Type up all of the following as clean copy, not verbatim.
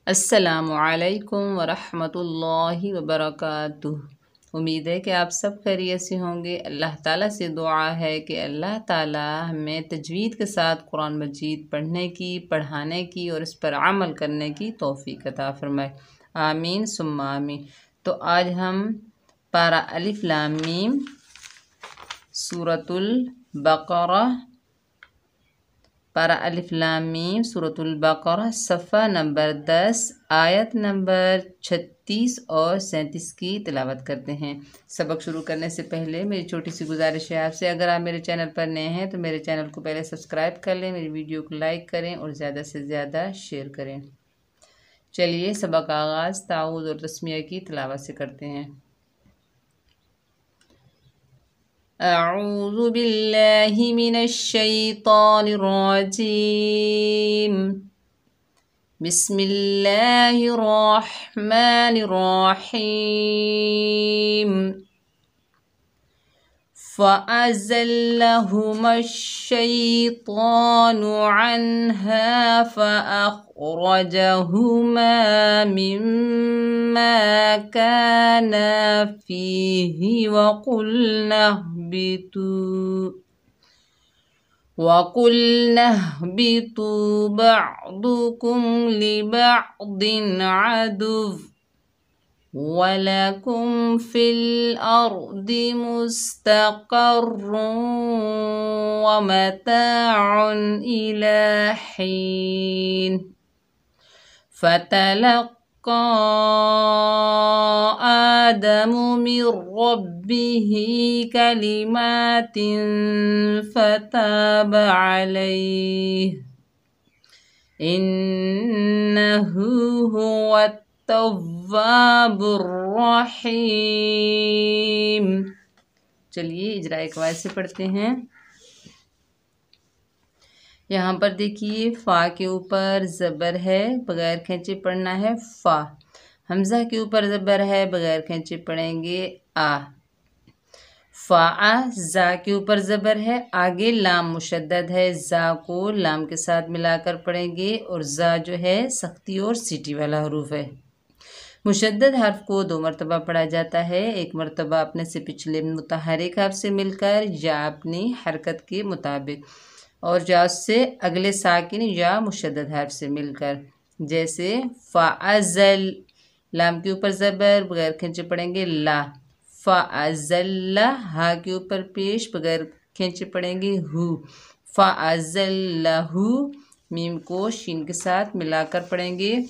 अस्सलामुअलैकुम वरहमतुल्लाहि वबरकातुह। उम्मीद है कि आप सब खैरियत से होंगे। अल्लाह ताला से दुआ है कि अल्लाह ताला हमें तजवीद के साथ कुरान मजीद पढ़ने की, पढ़ाने की और इस पर अमल करने की तौफीक अता फरमाए। आमीन सुम्मा आमीन। तो आज हम पारा अलिफ लाम मीम सूरतुल बकरा, पारा अलिफ लाम मीम सूरतुल बकरा सफ़ा नंबर 10 आयत नंबर 36 और 37 की तिलावत करते हैं। सबक शुरू करने से पहले मेरी छोटी सी गुजारिश है आपसे, अगर आप मेरे चैनल पर नए हैं तो मेरे चैनल को पहले सब्सक्राइब कर लें, मेरी वीडियो को लाइक करें और ज़्यादा से ज़्यादा शेयर करें। चलिए सबक का आगाज़ ताऊज़ और तस्मिया की तिलावत से करते हैं। अऊज़ु बिल्लाहि मिनश शैतानिर रजीम। बिस्मिल्लाहिर रहमानिर रहीम। फ़अज़ल्लहुमश शैतानु अन्हा फ़अख़रजहुमा मिम्मा काना फ़ीहि वक़ुल्ना ihbitu बअदुकुम लिबअदिन अदुव्व वलकुम फ़िल अर्दि मुस्तक़र्रुन व मताउन इला हीन। फ़तलक़्क़ा आदमु मिर रब्बिही कलिमातिन फ़ताब अलैहि इन्नहु हुवत तव्वाबुर रहीम। चलिए इजराए कवायद से पढ़ते हैं। यहाँ पर देखिए फ़ा के ऊपर ज़बर है, बगैर खींचे पढ़ना है फ़ा। हमज़ा के ऊपर ज़बर है, बगैर खींचे पढ़ेंगे आ। फ़ा ज़ा के ऊपर ज़बर है, आगे लाम मुशद्दद है, ज़ा को लाम के साथ मिलाकर पढ़ेंगे और ज़ा जो है सख्ती और सीटी वाला हरूफ है। मुशद्दद हर्फ को 2 मरतबा पढ़ा जाता है, एक मरतबा अपने से पिछले मुतहर्रिक हर्फ से मिलकर या अपनी हरकत के मुताबिक, और या उससे अगले साकिन या मुशद्दद हर्फ से मिलकर। जैसे फ़अज़ल, लाम के ऊपर ज़बर, बगैर खींचे पढ़ेंगे ला। फ़अज़ल्ला, हा के ऊपर पेश, बगैर खींचे पढ़ेंगे हु। फ़अज़ल्लहु, मीम को शीन के साथ मिलाकर पढ़ेंगे,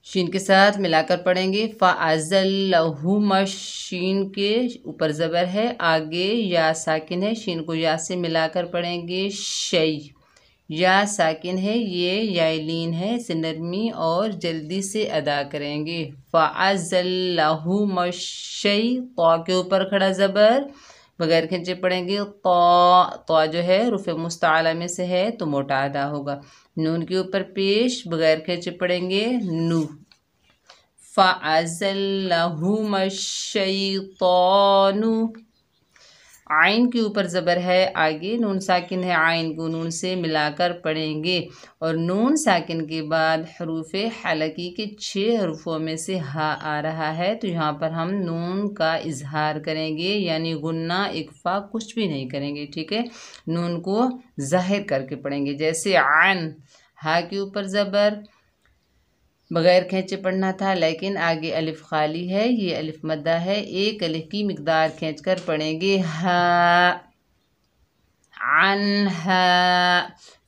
शीन के साथ मिलाकर पढ़ेंगे फ़अज़ल्लहुम। शीन के ऊपर ज़बर है, आगे या साकिन है, शीन को या से मिलाकर पढ़ेंगे शै। या साकिन है, ये यालीन है, इसे नरमी और जल्दी से अदा करेंगे। फ़अज़ल्लहुम शै, तौ के ऊपर खड़ा ज़बर, बगैर खींचे पढ़ेंगे तौ जो है रुफ़े मुस्तआला में से है तो मोटा अदा होगा। नून के ऊपर पेश, बगैर खींचे पढ़ेंगे नू। फ़अज़ल्लहुमश शैतानु। आइन के ऊपर ज़बर है, आगे नून साकिन है, आइन को नून से मिलाकर पढ़ेंगे और नून साकिन के बाद हरूफ़ हलकी के 6 हरूफों में से हा आ रहा है तो यहाँ पर हम नून का इजहार करेंगे, यानी गुन्ना इक्फ़ा कुछ भी नहीं करेंगे, ठीक है। नून को ज़ाहिर करके पढ़ेंगे। जैसे आन, हा के ऊपर ज़बर, बगैर खींचे पढ़ना था लेकिन आगे अलिफ खाली है, ये अलिफ मद्दा है, एक अलिफ की मिकदार खींचकर पढ़ेंगे हा। अन्हा,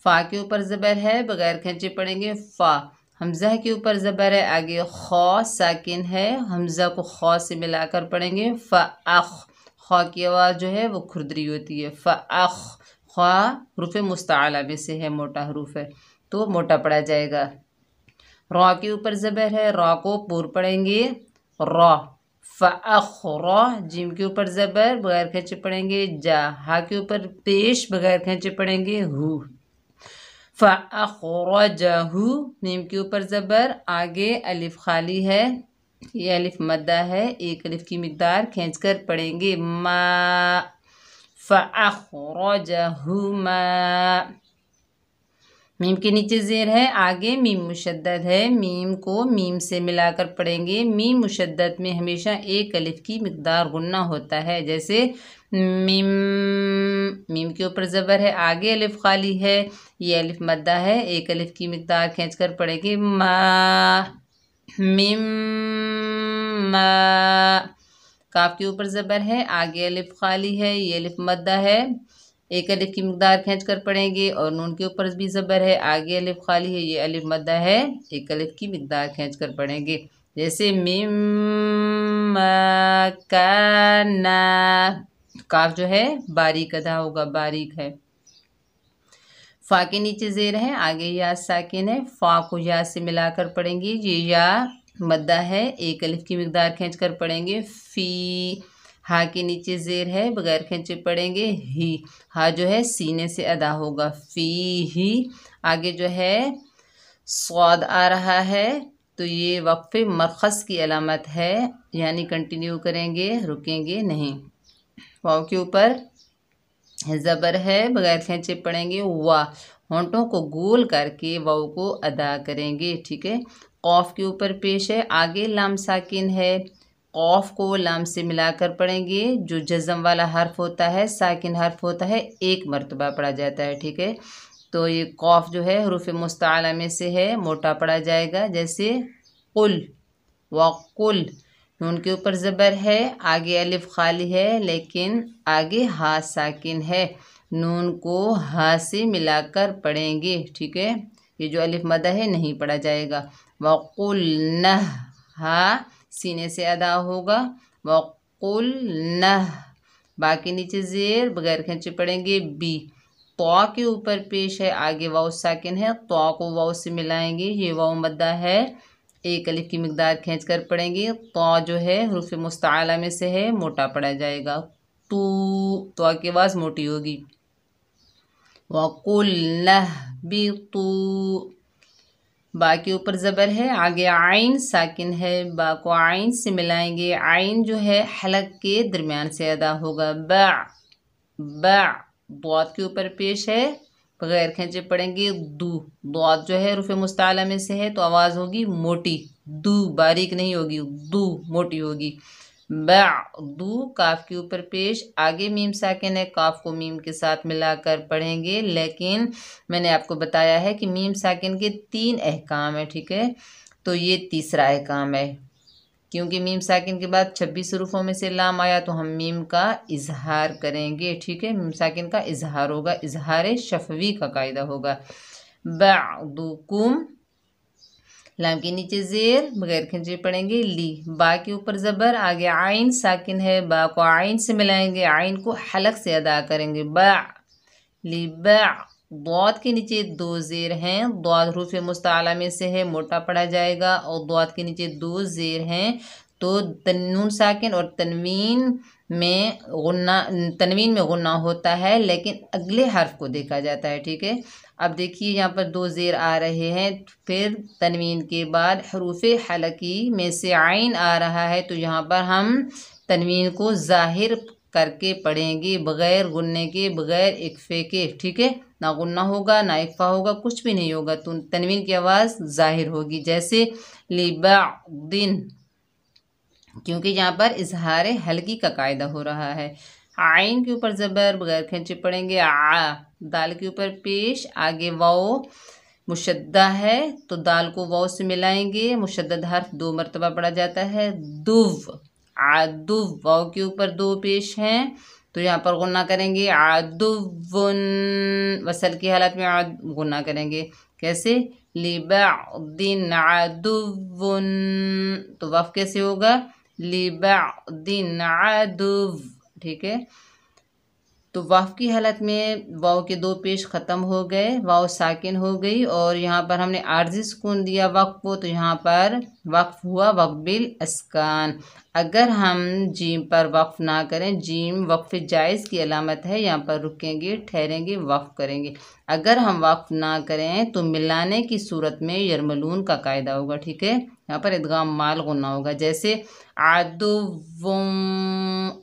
फ़ा के ऊपर ज़बर है, बगैर खींचे पढ़ेंगे फ़ा। हमज़ा के ऊपर ज़बर है, आगे खौ साकिन है, हमज़ा को खौ से मिलाकर पढ़ेंगे फ़अख़। खौ की आवाज़ जो है वो खुरदरी होती है। फ़अख़, खौ रुफ़े मुस्तआला में से है, मोटा हरूफ है तो मोटा पढ़ा जाएगा। रॉ के ऊपर ज़बर है, रॉ को पूर पढ़ेंगे रॉ। फ़अख़रा, जिम के ऊपर ज़बर, बगैर खींचे पढ़ेंगे जा। हा के ऊपर पेश, बगैर खींचे पढ़ेंगे हु। फ़अख़रजहु, मीम के ऊपर ज़बर, आगे अलिफ खाली है, ये अलिफ मद्दा है, एक अलिफ की मिकदार खींचकर पढ़ेंगे मा। फ़अख़रजहुमा। मीम के नीचे ज़ेर है, आगे मीम मुशद्दद है। मीम को मीम से मिलाकर पढ़ेंगे। मीम मुशद्दद में हमेशा एक अलिफ की मिक़दार गुन्ना होता है। जैसे मीम, मीम के ऊपर ज़बर है, आगे अलिफ खाली है, ये अलिफ मद्दा है, एक अलिफ की मिक़दार खींच कर पढ़ेंगे मा, मिम मा। काफ के ऊपर ज़बर है, आगे अलिफ खाली है, ये अलिफ मद्दा है, एक अलिफ की मिक़दार खींच कर पढ़ेंगे। और नून के ऊपर भी ज़बर है, आगे अलिफ खाली है, ये अलिफ मद्दा है, एक अलिफ की मिक़दार खींच कर पढ़ेंगे। जैसे मिम काना, काफ जो है बारीक अदा होगा, बारीक है। फ़ा के नीचे ज़ेर है, आगे या साकिन है, फ़ा को या से मिलाकर पढ़ेंगे। ये या मद्दा है, एक अलिफ की मिक़दार खींच कर पढ़ेंगे फ़ी। हा के नीचे ज़ेर है, बगैर खींचे पढ़ेंगे ही। हा जो है सीने से अदा होगा, फ़ी ही। आगे जो है स्वाद आ रहा है, तो ये वक्फ़े मरखस की अलामत है, यानी कंटिन्यू करेंगे, रुकेंगे नहीं। वाव के ऊपर ज़बर है, बगैर खींचे पढ़ेंगे वाह। होंठों को गोल करके वाव को अदा करेंगे, ठीक है। कौफ के ऊपर पेश है, आगे लाम साकिन है, कौफ को लाम से मिलाकर पढ़ेंगे। जो जज़म वाला हर्फ होता है, साकिन हर्फ होता है, एक मरतबा पढ़ा जाता है, ठीक है। तो ये कौफ जो है हरूफ मुस्ताला में से है, मोटा पढ़ा जाएगा। जैसे कुल वकुल। नून के ऊपर ज़बर है, आगे अलिफ खाली है, लेकिन आगे हा साकिन है, नून को हा से मिलाकर पढ़ेंगे, ठीक है। ये जो अलिफ मदा है नहीं पढ़ा जाएगा। वकुल नह, हा सीने से अदा होगा, वकुल नह। बाकी नीचे ज़ेर, बगैर खींचे पढ़ेंगे बी। तौ के ऊपर पेश है, आगे वाव साकिन है, तौ को वाव से मिलाएंगे, ये वाव मद्दा है, एक अलिफ की मिक़दार खींच कर पढ़ेंगे। तौ जो है हरूफ मुस्ताला में से है, मोटा पढ़ा जाएगा। तू, तौ की आवाज़ मोटी होगी। वकुल नह बी तू। बा के ऊपर ज़बर है, आगे आइन साकिन है, बा को आइन से मिलाएंगे। आइन जो है हलक के दरमियान से अदा होगा, बा बा। दौद के ऊपर पेश है, बगैर खींचे पढ़ेंगे दू। दौद जो है रुफ़े मुस्ताला में से है, तो आवाज़ होगी मोटी, दू, बारीक नहीं होगी, दू मोटी होगी। बा दू। काफ के ऊपर पेश, आगे मीम साकिन है, काफ को मीम के साथ मिलाकर पढ़ेंगे। लेकिन मैंने आपको बताया है कि मीम साकिन के 3 अहकाम है, ठीक है। तो ये तीसरा अहकाम है, क्योंकि मीम साकिन के बाद 26 हरूफों में से लाम आया, तो हम मीम का इजहार करेंगे, ठीक है। मीम साकिन का इजहार होगा, इजहार शफवी का कायदा होगा। बअदुकुम, लाम के नीचे ज़ेर, बगैर खींचे पढ़ेंगे ली। बा के ऊपर ज़बर, आगे आइन साकिन है, बा को आइन से मिलाएंगे, आइन को हलक से अदा करेंगे, बा ली बा। दौद के नीचे 2 ज़ेर हैं, दौद हरूफ मुस्ताला में से है, मोटा पढ़ा जाएगा। और दौद के नीचे 2 ज़ेर हैं, तो नून साकिन और तनवीन में गुन्ना होता है, लेकिन अगले हर्फ को देखा जाता है, ठीक है। अब देखिए यहाँ पर 2 ज़ेर आ रहे हैं, फिर तनवीन के बाद हरूफ हलकी में से आइन आ रहा है, तो यहाँ पर हम तनवीन को ज़ाहिर करके पढ़ेंगे, बग़ैर गुन्ने के, बग़ैर इक्फ़े के, ठीक है। ना गुन्ना होगा, ना इक्फ़ा होगा, कुछ भी नहीं होगा, तो तनवीन की आवाज़ ज़ाहिर होगी। जैसे लिबादिन, क्योंकि यहाँ पर इजहार हल्की का कायदा हो रहा है। आइन के ऊपर ज़बर, बगैर खींचे पढ़ेंगे आ। दाल के ऊपर पेश, आगे वाव मुशद्दा है, तो दाल को वाव से मिलाएंगे। मुशद्दद हर्फ 2 मरतबा पढ़ा जाता है, दुव आदुव। वाव के ऊपर 2 पेश हैं, तो यहाँ पर गुन्ना करेंगे, आदुवन। वसल की हालत में गुन्ना करेंगे, कैसे? लिबादिन आदुवन। तो वफ कैसे होगा? लिबादिन आदुव, ठीक है। तो वाव की हालत में वाव के 2 पेश ख़त्म हो गए, वाव साकिन हो गई, और यहाँ पर हमने आर्जी सुकून दिया वक्फ को, तो यहाँ पर वक्फ हुआ वक्फ बिल अस्कान। अगर हम जीम पर वक्फ ना करें, जीम वक्फ जायज़ की अलामत है, यहाँ पर रुकेंगे, ठहरेंगे, वक्फ करेंगे। अगर हम वक्फ ना करें तो मिलाने की सूरत में यरमलून का कायदा होगा, ठीक है। यहाँ पर इदगाम माल गुन्ना होगा, जैसे आदुवुम,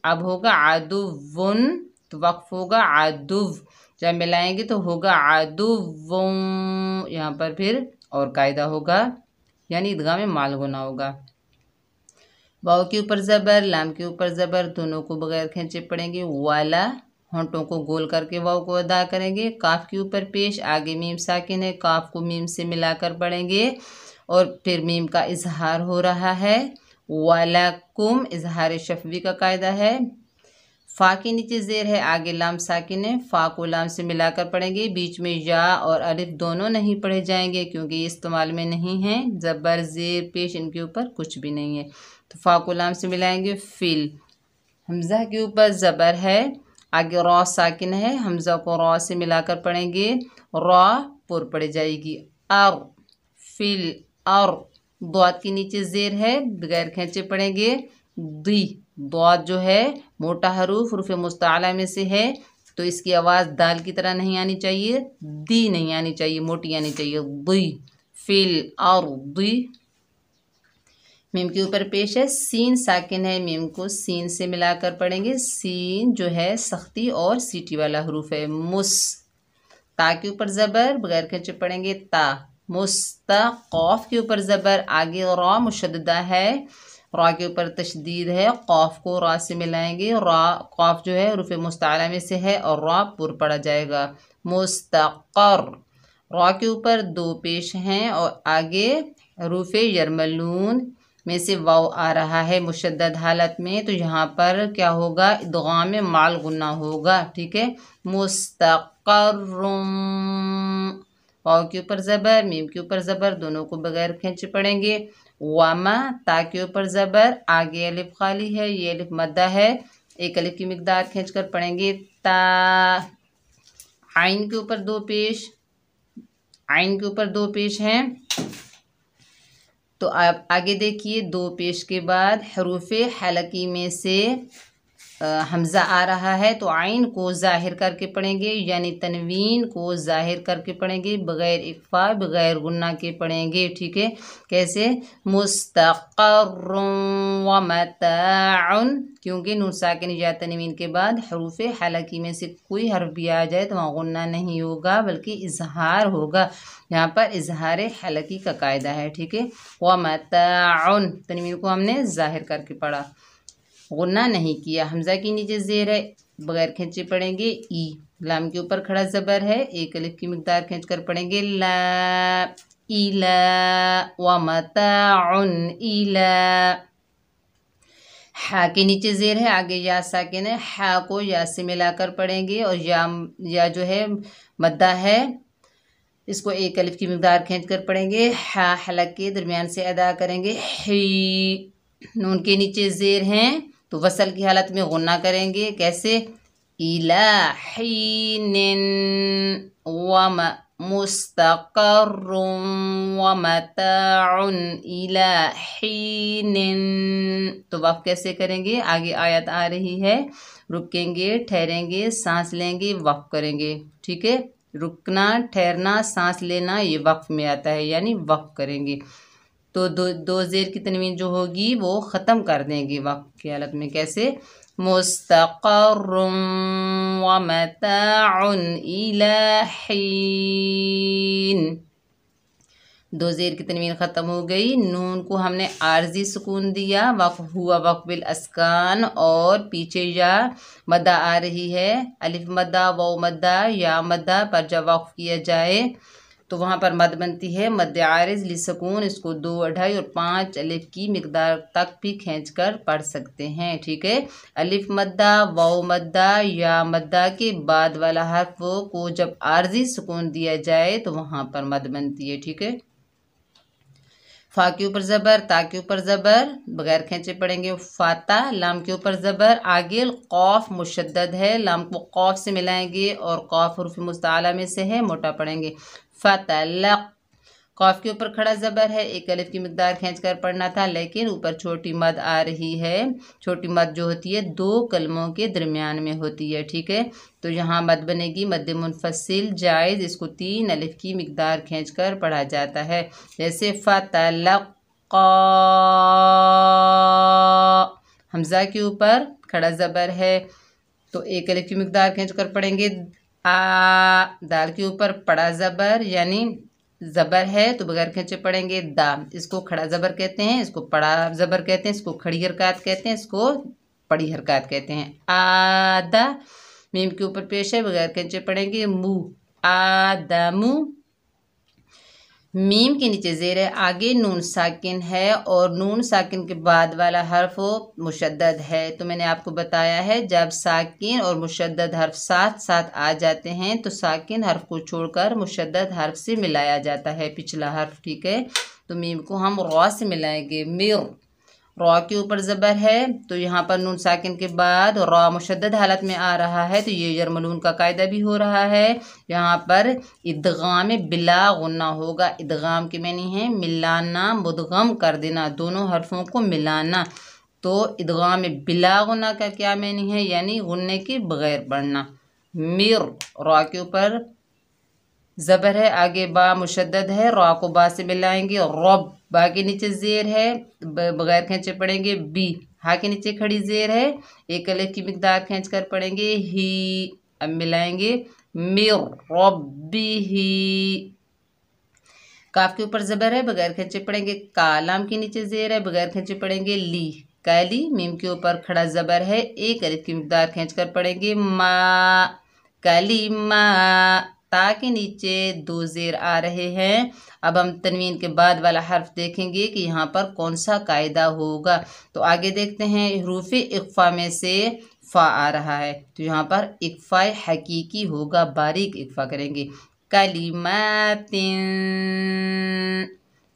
अब होगा आदुवुन, तो वक्फ होगा आदुव। जब मिलाएंगे तो होगा आदुव्वुम, यहाँ पर फिर और कायदा होगा, यानी ईदगाम में माल गुना होगा। वाव के ऊपर ज़बर, लाम के ऊपर ज़बर, दोनों को बगैर खींचे पढ़ेंगे। वाला, होंठों को गोल करके वाव को अदा करेंगे। काफ के ऊपर पेश, आगे मीम साकिन है, काफ को मीम से मिलाकर पढ़ेंगे और फिर मीम का इजहार हो रहा है। वालाकुम, इजहार शफवी का कायदा है। फ़ा के नीचे ज़ेर है, आगे लाम साकिन है, फ़ा को लाम से मिलाकर पढ़ेंगे। बीच में या और अलिफ दोनों नहीं पढ़े जाएंगे क्योंकि ये इस्तेमाल में नहीं है। ज़बर ज़ेर पेश इनके ऊपर कुछ भी नहीं है, तो फ़ा को लाम से मिलाएंगे। फिल, हमज़ा के ऊपर ज़बर है, आगे रॉ साकिन है, हमज़ा को रॉ से मिलाकर पढ़ेंगे, रॉ पुर पड़ जाएगी। अर, फिल अर, द्वात के नीचे ज़ेर है, बगैर खींचे पढ़ेंगे। दी, द्वात जो है मोटा हरूफ हुरूफ मुस्ताला में से है, तो इसकी आवाज़ दाल की तरह नहीं आनी चाहिए, दी नहीं आनी चाहिए, मोटी आनी चाहिए। दी, फिल और दी। मीम के ऊपर पेश है, सीन साकिन है, मीम को सीन से मिलाकर पढ़ेंगे। सीन जो है सख्ती और सीटी वाला हरूफ है। मुस, ता के ऊपर ज़बर, बगैर खींचे पढ़ेंगे ता, मुस्ता। कौफ के ऊपर ज़बर, आगे रॉ मुशद्ददा है, रॉ के ऊपर तशदीद है, कौफ को रॉ से मिलाएंगे। रॉ, कौफ जो है रूफ़ मुस्ताला में से है और रॉ पुर पड़ा जाएगा। मुस्तक़र, रॉ के ऊपर दो पेश हैं और आगे रूफ़ यरमलून में से वाव आ रहा है मुशद्दद हालत में, तो यहाँ पर क्या होगा, इदगाम में माल गुन्ना होगा। ठीक है, मुस्तक़र्रुम, वाव के ऊपर ज़बर, मीम के ऊपर ज़बर, दोनों को बगैर खींचे पढ़ेंगे। वामा, ता के ऊपर ज़बर, आगे अलिफ खाली है, ये अलिफ मद्दा है, एक अलिफ की मिकदार खींचकर पढ़ेंगे। ता, आइन के ऊपर दो पेश, आइन के ऊपर दो पेश हैं, तो आप आगे देखिए, दो पेश के बाद हरूफ़े हलकी में से हमज़ा आ रहा है, तो आइन को ज़ाहिर करके पढ़ेंगे, यानी तनवीन को ज़ाहिर करके पढ़ेंगे, बग़ैर इक़फ़ा बग़ैर गुन्ना के पढ़ेंगे। ठीक है, कैसे, मुस्तक़र्रुन व मताउन, क्योंकि नून साकिन या तनवीन के बाद हरूफ़ हलकी में से कोई हर्फ भी आ जाए तो वहाँ गुन्ना नहीं होगा बल्कि इजहार होगा। यहाँ पर इजहार हलकी का कायदा है। ठीक है, व मताउन, तनवीन को हमने ज़ाहिर करके पढ़ा, गुन्ना नहीं किया। हमज़ा के नीचे ज़ेर है, बगैर खींचे पढ़ेंगे। ई, लाम के ऊपर खड़ा ज़बर है, एक अलिफ की मिकदार खींच कर पढ़ेंगे। ला, इला व मताउन इला। हा के नीचे ज़ेर है, आगे या साकिन है, हा को या से मिलाकर पढ़ेंगे और या जो है मद्दा है, इसको एक अलिफ की मिकदार खींच कर पढ़ेंगे। हा हलक के दरमियान से अदा करेंगे। ही, नून के नीचे ज़ेर हैं तो वसल की हालत में गुन्ना करेंगे, कैसे, इला हीनिन व मुस्तक़र्रुन व मताउन इला हीनिन। तो वक़्फ़ कैसे करेंगे, आगे आयत आ रही है, रुकेंगे, ठहरेंगे, सांस लेंगे, वक़्फ़ करेंगे। ठीक है, रुकना, ठहरना, सांस लेना, ये वक़्फ़ में आता है, यानी वक़्फ़ करेंगे। तो दो ज़ेर की तनवीन जो होगी वो ख़त्म कर देंगे वक़्फ़ की हालत में, कैसे, मुस्तक़र्रुन व मताउन इला हीन। दो ज़ेर की तनवीन ख़त्म हो गई। नून को हमने आर्जी सुकून दिया, वक़्फ़ हुआ वक़्फ़ बिल अस्कान, और पीछे या मद्दा आ रही है, अलिफ मद्दा, वाव मद्दा, या मद्दा पर जब वक़्फ़ किया जाए तो वहाँ पर मद बनती है, मद आरिज़ लिसकून, इसको 2, 2.5 और 5 अलिफ की मिकदार तक भी खींचकर पढ़ सकते हैं। ठीक है, अलिफ मद्दा, वाव मद्दा, या मद्दा के बाद वाला हर्फ को जब आर्जी सुकून दिया जाए तो वहाँ पर मद बनती है। ठीक है, फ़ा के ऊपर ज़बर, ता के ऊपर ज़बर, बगैर खींचे पढ़ेंगे। फ़ाता, लाम के ऊपर ज़बर, आगे क़ौफ़ मुशद्दद है, लाम को क़ौफ़ से मिलाएंगे और क़ौफ़ हुरूफ़ मुस्ताला में से है, मोटा पढ़ेंगे। फ़तलक़, क़ौफ़ के ऊपर खड़ा ज़बर है, एक अलिफ की मिकदार खींच कर पढ़ना था, लेकिन ऊपर छोटी मद आ रही है। छोटी मद जो होती है दो कलमों के दरमियान में होती है। ठीक है, तो यहाँ मद बनेगी मद मुनफसिल जायज़, इसको 3 अलिफ की मिकदार खींच कर पढ़ा जाता है, जैसे फ़तलक़ा। हमज़ा के ऊपर खड़ा ज़बर है तो एक अलिफ की मिकदार खींच कर पढ़ेंगे। दाल के ऊपर पड़ा ज़बर यानी ज़बर है तो बगैर खींचे पढ़ेंगे दा। इसको खड़ा ज़बर कहते हैं, इसको पड़ा ज़बर कहते हैं, इसको खड़ी हरकत कहते हैं, इसको पड़ी हरकत कहते हैं। आदा मीम के ऊपर पेश है, बगैर खींचे पढ़ेंगे मुँह। आदमू। मीम के नीचे ज़ेर है, आगे नून साकिन है और नून साकिन के बाद वाला हर्फ मुशद्दद है। तो मैंने आपको बताया है जब साकिन और मुशद्दद हर्फ साथ साथ आ जाते हैं तो साकिन हर्फ को छोड़कर मुशद्दद हर्फ से मिलाया जाता है पिछला हर्फ। ठीक है, तो मीम को हम रॉ से मिलाएंगे। मिर। रॉ के ऊपर ज़बर है तो यहाँ पर नून साकिन के बाद रॉ मुशद्दद हालत में आ रहा है तो ये जरमलून का कायदा भी हो रहा है। यहाँ पर इदगाम बिला गुन्ना होगा। इदगाम के मानी है मिलाना, मुदगम कर देना, दोनों हरफों को मिलाना। तो इदगाम बिला गुन्ना का क्या मानी है, यानी गुन्ने के बगैर पढ़ना। मिर। रॉ के ऊपर ज़बर है, आगे बा मुशद्दद है, रॉ को बा से मिलाएंगे। रब। बा के नीचे ज़ेर है, बगैर खींचे पढ़ेंगे बी। हा के नीचे खड़ी ज़ेर है, एक अलिफ की मिकदार खींच कर पढ़ेंगे ही। अब मिलाएंगे मिर रब्बी ही। काफ के ऊपर ज़बर है, बगैर खींचे पढ़ेंगे का। लाम के नीचे ज़ेर है, बगैर खींचे पढ़ेंगे ली। काली। मीम के ऊपर खड़ा ज़बर है, एक अलिफ की मिकदार खींच कर पढ़ेंगे मा। काली मा। ता के नीचे दो ज़ेर आ रहे हैं। अब हम तनवीन के बाद वाला हर्फ देखेंगे कि यहाँ पर कौन सा कायदा होगा। तो आगे देखते हैं, हरूफ इख्फा में से फ़ा आ रहा है तो यहाँ पर इख्फा हकीकी होगा, बारीक इख्फा करेंगे। कलिमातिन।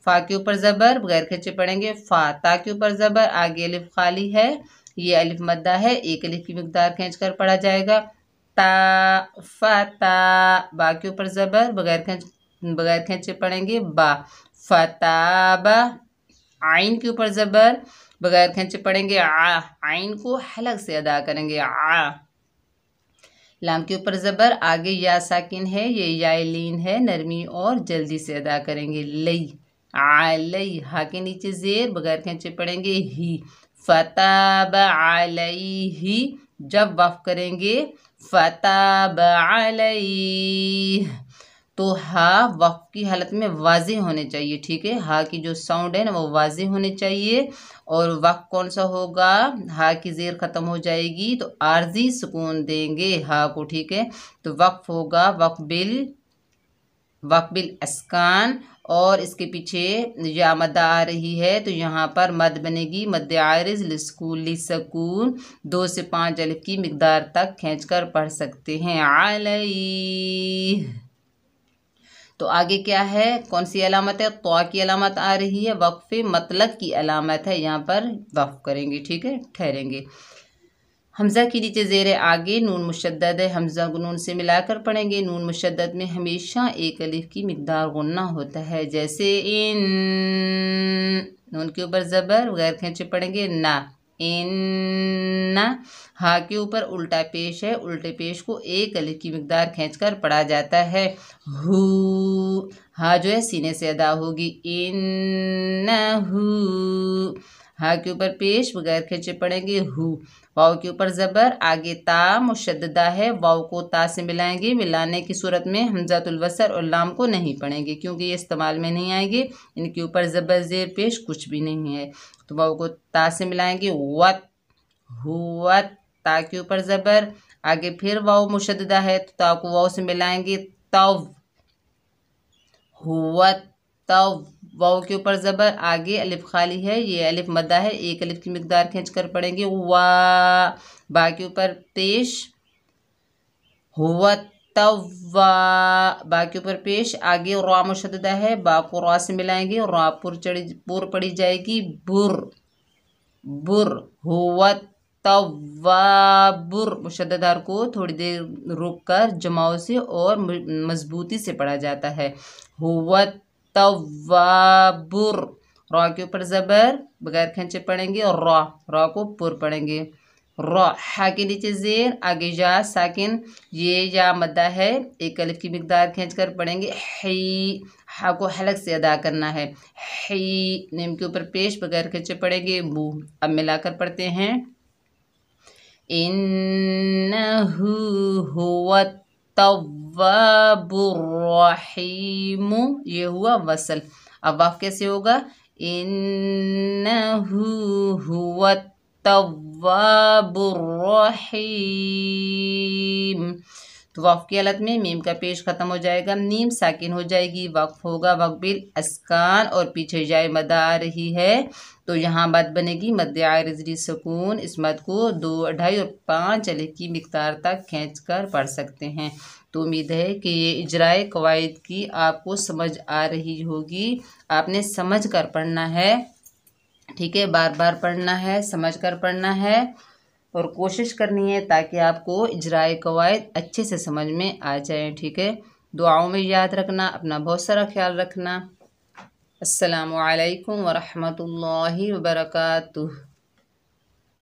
फ़ा के ऊपर ज़बर, बगैर खींचे पढ़ेंगे फ़ा। ता के ऊपर ज़बर, आगे अलिफ खाली है, ये अलिफ मद्दा है, एक अलिफ की मिकदार खींच कर पढ़ा जाएगा ता। फता। बा के ऊपर ज़बर, बगैर खींचे पढ़ेंगे बा। फताबा। आइन के ऊपर ज़बर, बगैर खींचे पढ़ेंगे आ। आइन को हलक से अदा करेंगे आ। लाम के ऊपर ज़बर, आगे या साकिन है, ये या लीन है, नरमी और जल्दी से अदा करेंगे लई। आलई। हा के नीचे ज़ेर, बगैर खींचे पढ़ेंगे ही। फताब अलैहि। जब वफ़ करेंगे फताब अलैहि तो हा वक़्फ़ की हालत में वाज़े होने चाहिए। ठीक है, हा की जो साउंड है ना वो वाज़े होने चाहिए। और वक़्फ़ कौन सा होगा, हा की ज़ेर ख़त्म हो जाएगी तो आर्जी सुकून देंगे हा को। ठीक है, तो वक़्फ़ होगा वक़्बिल अस्कान। और इसके पीछे या मद आ रही है तो यहाँ पर मद बनेगी मद आरिज़ लिस्कून। 2 से 5 अलिफ की मिकदार तक खींचकर पढ़ सकते हैं। अलई। तो आगे क्या है, कौन सी अलामत है, तो की अलामत आ रही है, वक्फ़े मतलब की अलामत है, यहाँ पर वक्फ़ करेंगे। ठीक है, ठहरेंगे। हमज़ा के नीचे ज़ेर आगे नून मुशद्दद है, हमज़ा को नून से मिलाकर पढ़ेंगे। नून मुशद्दद में हमेशा एक अलिफ की मिकदार गुन्ना होता है, जैसे इन। नून के ऊपर ज़बर, बगैर खींचे पढ़ेंगे ना। इन। हा के ऊपर उल्टा पेश है, उल्टे पेश को एक अलिफ की मिकदार खींचकर पढ़ा जाता है हु। हा जो है सीने से अदा होगी इन्नहु। हा के ऊपर पेश, बगैर खींचे पढ़ेंगे हु। वाव के ऊपर ज़बर, आगे ता मुशद्ददा है, वाव को ता से मिलाएंगे। मिलाने की सूरत में हमज़ातुल वसल और लाम को नहीं पढ़ेंगे क्योंकि ये इस्तेमाल में नहीं आएंगे, इनके ऊपर ज़बर ज़ेर पेश कुछ भी नहीं है। तो वाव को ता से मिलाएंगे वत हुवत। ता के ऊपर ज़बर, आगे फिर वाव मुशद्ददा है तो ता को वाव से मिलाएंगे तव हुवत तव। वाव के ऊपर ज़बर, आगे अलिफ खाली है, ये अलिफ मद्दा है, एक अलिफ की मिकदार खींच कर पढ़ेंगे वा। बा के ऊपर पेश हुवत तव्वा। बा के ऊपर पेश, आगे रा मुशद्ददा है, बा को रा से मिलाएंगे, रा पुर पड़ी जाएगी बुर बुर। हुवत तव्वाबुर। मुशद्ददार को थोड़ी देर रुक कर जमाव से और मजबूती से पढ़ा जाता है। हुवत तव्वाबुर। रा के ऊपर ज़बर, बगैर खींचे पढ़ेंगे और रा को पुर पढ़ेंगे रा। हा के नीचे ज़ेर, आगे या साकिन, ये या मद्दा है, एक अलिफ की मिकदार खींच कर पढ़ेंगे ही। हा को हलक से अदा करना है ही। नीम के ऊपर पेश, बगैर खींचे पढ़ेंगे मुँह। अब मिलाकर पढ़ते हैं इन्नहु हुवत तव्वाबुर्रहीम, ये हुआ वसल। अब वाफ कैसे होगा? इन्नहु हुवा तव्वाबुर्रहीम। तो वाफ की हालत में मीम का पेश खत्म हो जाएगा, नीम साकिन हो जाएगी, वक्फ होगा वक्बिल अस्कान और पीछे जाए मद आ रही है तो यहाँ बात बनेगी मद आरिज़ी सुकून। इस मद को 2, 2.5 और 5 अलिफ की मिक़दार तक खींच कर पढ़ सकते हैं। तो उम्मीद है कि ये इजराए कवायद की आपको समझ आ रही होगी। आपने समझ कर पढ़ना है, ठीक है, बार बार पढ़ना है, समझ कर पढ़ना है और कोशिश करनी है ताकि आपको इजराए कवायद अच्छे से समझ में आ जाए, ठीक है। दुआओं में याद रखना, अपना बहुत सारा ख्याल रखना। अस्सलामु अलैकुम वरहमतुल्लाहि वबरकातुहू।